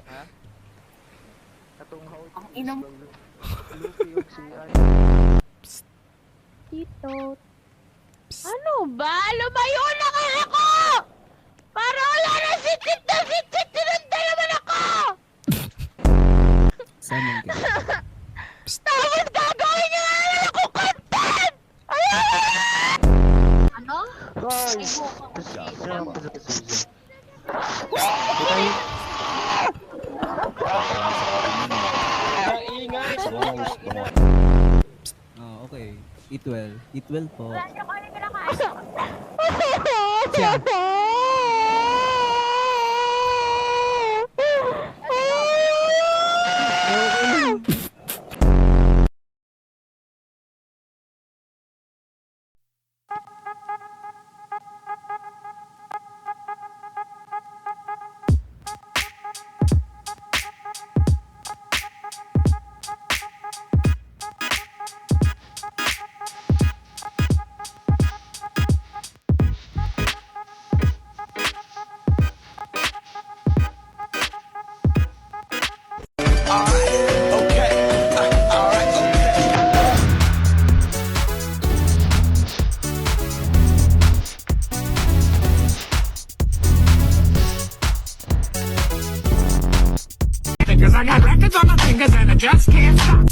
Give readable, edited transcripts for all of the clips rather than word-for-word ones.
Ha? Katong how Ang inam. Luffy og si Tito. Ano ba? Lumayo na kaya ako! Para wala na sit-sit na sit-sit! Tinanda naman ako! Saan yung game? Tapos gagawin niyo na naman ako content! Ano? guys. Okay. Eat well. Eat well po. Wala niyo kami kinakain. Siya. Cause I got records on my fingers and I just can't stop.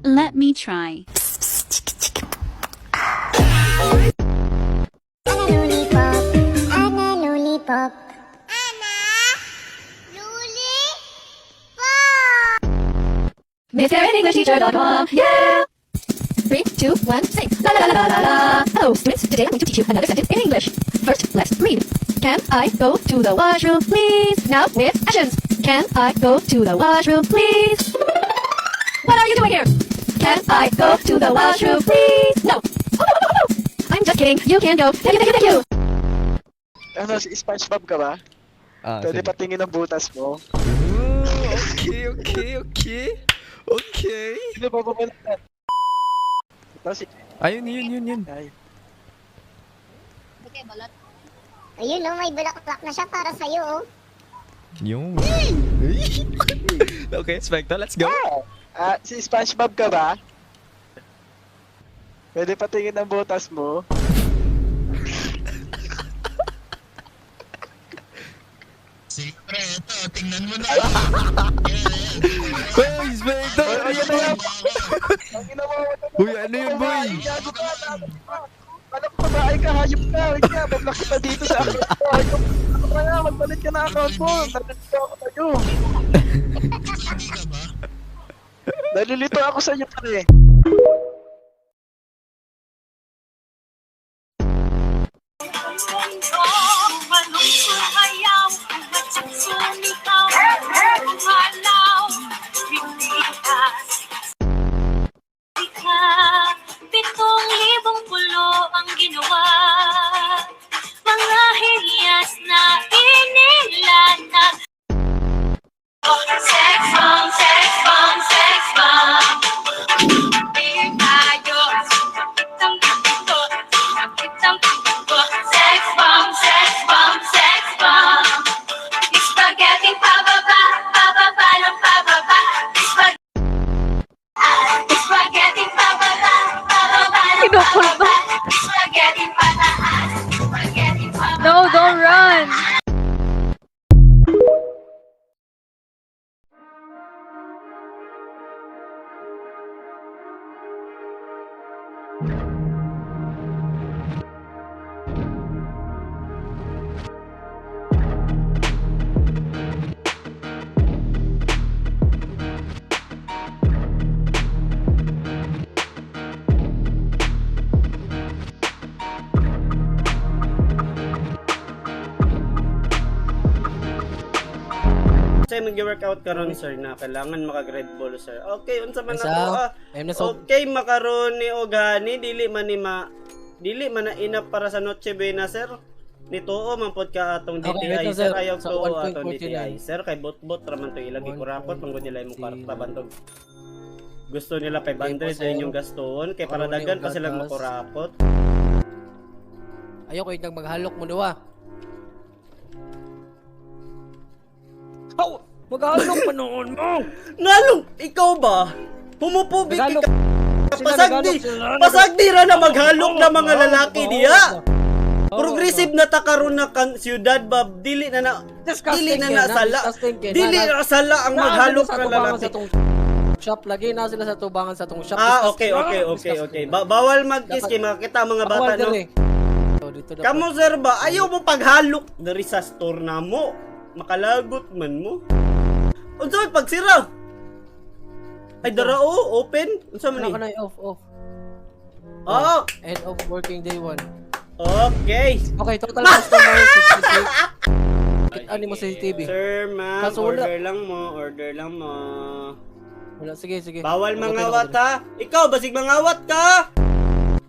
Let me try. Lollipop. MrEnglishTeacher.com, yeah! 3, 2, 1, sing. La la la la la la. Hello, students. Today I'm going to teach you another sentence in English. First, let's read. Can I go to the washroom, please? Now with actions. Can I go to the washroom, please? What are you doing here? Can I go to the washroom, please? No. Oh. I'm just kidding. You can go. Thank you. Ano, si SpongeBob ka ba? Pwede patingin ng butas mo. Okay. Sino ba pumunta? Ito si... Ayun, yun. Ay. Okay, balot. Ayun may bulaklak na siya para sa'yo, oh. Yung. Okay, Spectre, let's go. Si SpongeBob ka ba? Pwede patingin ng butas mo. Siyempre, ito, tingnan mo na. Hey, Spectre! Ayun na yan! Ang ginawa mo ito. Uy, ano yun, boy? Gago ka! Alam ko babae ka, hayop ka! Wait nga, bablak kita dito sa account ko. Hayop ka kaya, magpalit ka na account mo. Nalilito ako sa'yo. Hindi ka ba? Nalilito ako sa'yo, pare. Pitong libong pulo ang ginawa. Mga hilyas na inilatag. Sex bomb, sex bomb, sex bomb. Tingin tayo. Kitang ito. Kitang ito. Sex bomb, sex bomb, sex bomb. Spaghetti pababa, pababa ng pababa. Spaghetti pababa, pababa ng pababa. Spaghetti pataas, spaghetti pababa. No, don't run! Kasi mag-workout karon sir na kailangan maka-Red Bull sir. Okay, unsa man Unsa? ako? Okay, macaroni o gani dili man na enough para sa Noche Buena sir. Nituo man pod ka atong Okay, DTI ito, sir, sir. ayaw Sa to 1.49. atong DTI. Sir, kay bot-bot raman to ilagay kurakot mangod nila imong karta bantog. Gusto nila 500 Okay po, sa sir. inyong gaston kay para Marunong daghan pa silang gatas. makurakot. Ayaw kayo nang maghalok mo daw. Maghalok pa noon mo! Ngalong ikaw ba? Homophobic Naghalok. ka. Sila Pasagdi. naghalok sila. Pasagdi ra na maghalok na mga lalaki diha. Oo, Progressive na ta karon na kan siyudad ba dili na Disgusting dili na yan, nasala. disgusting yan. Dili na sala ang maghalok sa na tubangan lalaki. sa tong shop lagi na sila sa tubangan sa tong shop. Ah, Disgusting. okay. Bawal mag-kiss kay makita mga bata no. Dito dapat. Kamo sir ba ayaw mo paghalok diri sa store na mo. Makalagot man mo. Unsa may pagsira? Ay darao open. Unsa man Ano ni? ka na off. Oh, End of working day 1. okay. Okay, total customer 66. Ano mo sa CCTV? Sir, ma'am, Kaso wala. order lang mo. Wala, sige. Bawal Okay, mangawat ha. Ikaw, basig mangawat ka.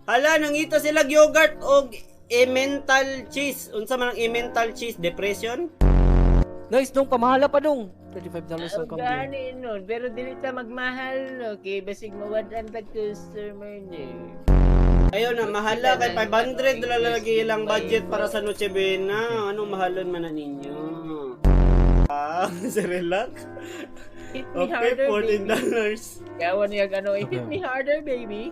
Hala, nangita sila yogurt o emmental cheese. Unsa man ang emmental cheese? Depression? Nice, dong, pamahala pa dong. $35 ang kambing. Gani nun, pero dili ta magmahal no, kay basig mawadan tag customer ni. Ayaw na, mahala kay 500 lalagay ilang budget para sa Noche Buena. Anong mahalon man na ninyo? Ah, relax. Hit me Okay, harder, baby. $14. Yawan niya gano, hit me harder, baby.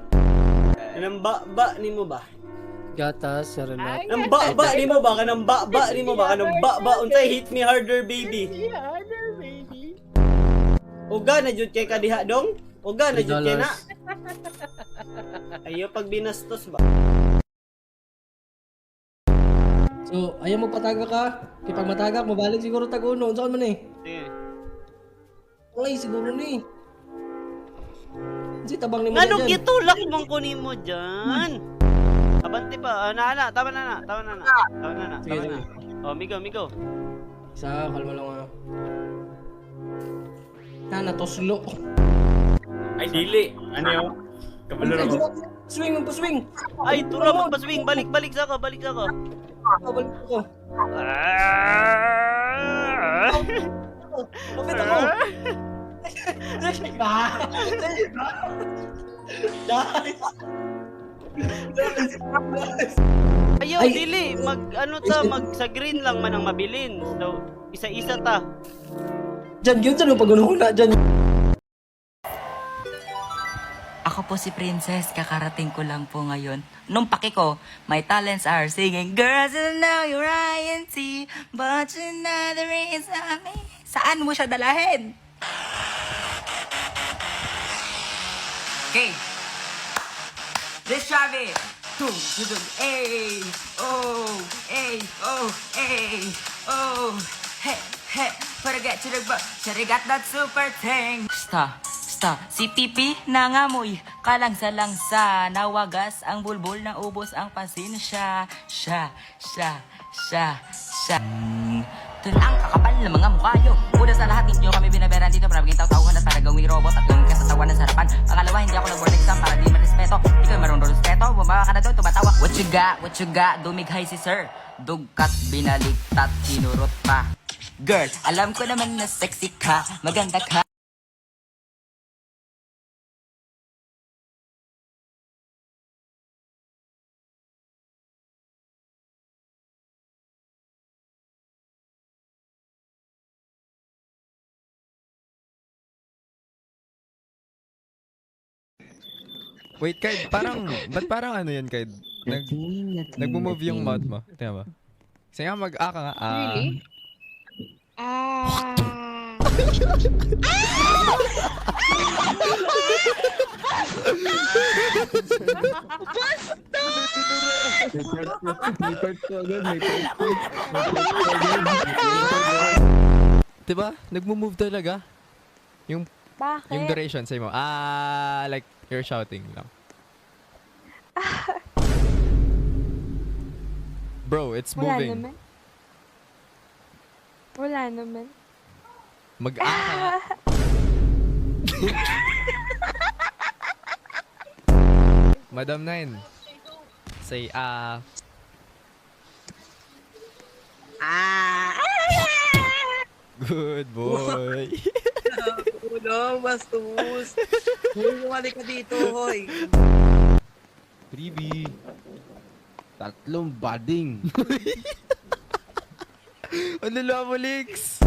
Anong ba ni mo ba? Gatas, Serenat. Anong ba ni mo ba? Kanang ba ni mo ba? Kanang ba? Unsay hit me harder, baby? Hit me harder, baby. Uga na jud kay kadiha dong? Uga na jud kay na? $3. Ayo pag binastos ba? So, ayaw mo pataga ka. Kaya pag matagak, mabalik siguro taguno. Saan man eh? Sige. Ay, siguro ni. Kasi tabang ni mo Anong dyan. gitulak mong kunin mo dyan? Abante pa. Tama na. Sige. Oh, migo. Isa, kalma lang ah. Natoslo. Ay, dili. Ano yun? Swing, magpa-swing. Ay, tura, magpaswing. Balik sa ako. Balik ako. Lapit ako. Ayaw, Ay. dili. Mag sa green lang man ang mabilin. So, isa-isa ta. Diyan, yun saan mo pag-ununa dyan. Ako po si Princess, kakarating ko lang po ngayon. Nung paki ko, my talents are singing, girls, I know you're INT, but you're not the reason me. Saan mo siya dalahin? Okay. Let's try it. Boom, boom, ay, oh, ay, oh, ay, oh, hey, hey, put get to the butt, shawty got that super thing. Si Pipi nangamoy, kalangsa-langsa, nawagas ang bulbul na ubos ang pansin siya. Tulang kakapal na mga mukha nyo. Una sa lahat ninyo kami binabayaran dito para maging tauhan at para gawing robot at gawing kasatawan ng sarapan. Pangalawa, hindi ako nag-board exam para di marespeto. Ikaw marunong respeto, bumaba ka na doon, tumatawa. What you got, dumighay si sir. Dugkat, binaligtat, sinurot pa. Girl, alam ko naman na sexy ka, maganda ka. Wait, Kaid, ba't parang ano yan, Kaid? Nagmo-move yung mouth mo. Tingnan mo. Sige nga, mag-aka nga. Really? Diba? Nagmo-move talaga. Yung Bakit? duration, say mo. Like, you're shouting lang. Bro, it's moving. Wala naman. Mag-aka. Madam Nine. Say, Good boy. Ulo, bastos. Hoy, bumalik ka dito, hoy. Freebie. Tatlong bading. Ano lang mo, Lix?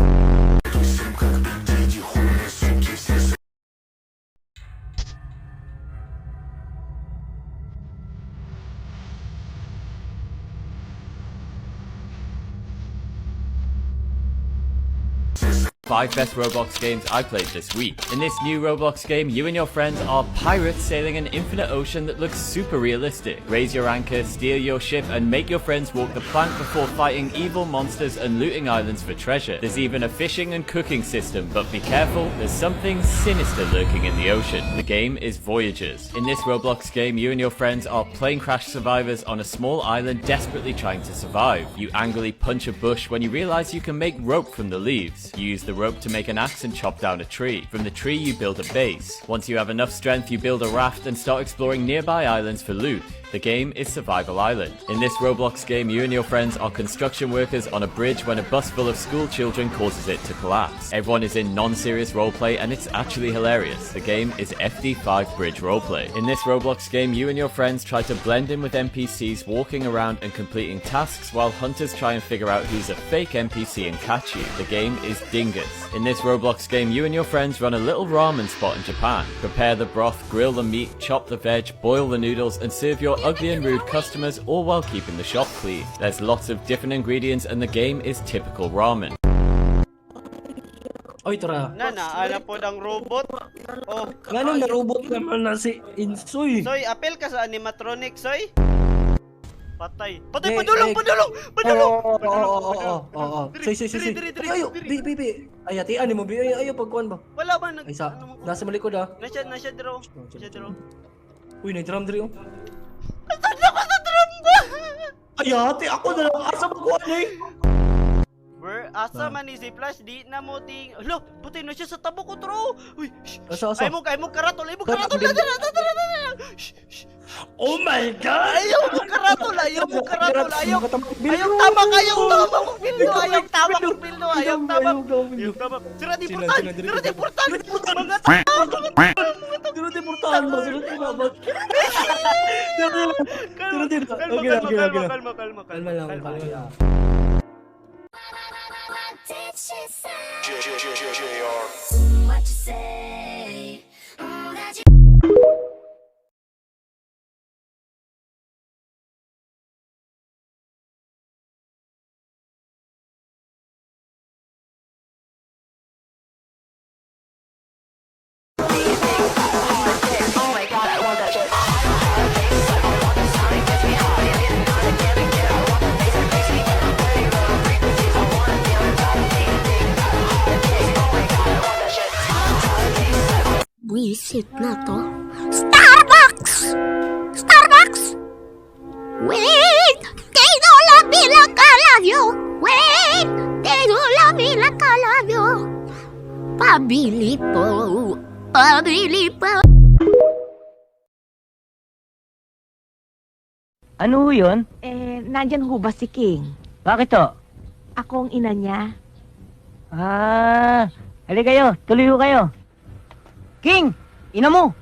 Five best Roblox games I played this week. In this new Roblox game, you and your friends are pirates sailing an infinite ocean that looks super realistic. Raise your anchor, steer your ship, and make your friends walk the plank before fighting evil monsters and looting islands for treasure. There's even a fishing and cooking system, but be careful, there's something sinister lurking in the ocean. The game is Voyagers. In this Roblox game, you and your friends are plane crash survivors on a small island desperately trying to survive. You angrily punch a bush when you realize you can make rope from the leaves. You use the rope to make an axe and chop down a tree. From the tree you build a base. Once you have enough strength you build a raft and start exploring nearby islands for loot. The game is Survival Island. In this Roblox game, you and your friends are construction workers on a bridge when a bus full of school children causes it to collapse. Everyone is in non-serious roleplay and it's actually hilarious. The game is FD5 Bridge Roleplay. In this Roblox game, you and your friends try to blend in with NPCs walking around and completing tasks while hunters try and figure out who's a fake NPC and catch you. The game is Dingus. In this Roblox game, you and your friends run a little ramen spot in Japan. Prepare the broth, grill the meat, chop the veg, boil the noodles, and serve your ugly and rude customers, all while keeping the shop clean. There's lots of different ingredients and the game is typical ramen. Oy, tara. Naana po ng robot. Oh, Ganun na robot naman na si Insoy. Soy, apel ka sa animatronic, Soy. Patay. Patay, Eh, padulong, eh, padulong, padulong. Oo. Soy. Ayo, bi. Ay, atian mo, bi. Ayo, pagkuhan ba? Wala ba nag... Ay, nasa malikod ah. Nasya, draw. Nasya, draw. Uy, nag-drum diri oh. Asan na ka sa drum ba? Ay, ate, ako na lang. Asa magkuhan eh. Asa man ni si Flash, di na mo ting... Alo, putay na siya sa tabo ko, bro. Uy, Asa? Ay mo karatol. Oh my God! Ayaw mo karatol. Ayaw tama kong pildo. Ayaw tama. Sira di portan. Mga Sino deportahan ba? Kalma lang. Wisit na to. Starbucks! Wait! They don't love me like I love you! Wait! They don't love me like I love you! Pabili po! Ano yun? Nandyan ho ba si King? Bakit to? Akong ina niya. Halika kayo, tuloy ho kayo. King, ina mo,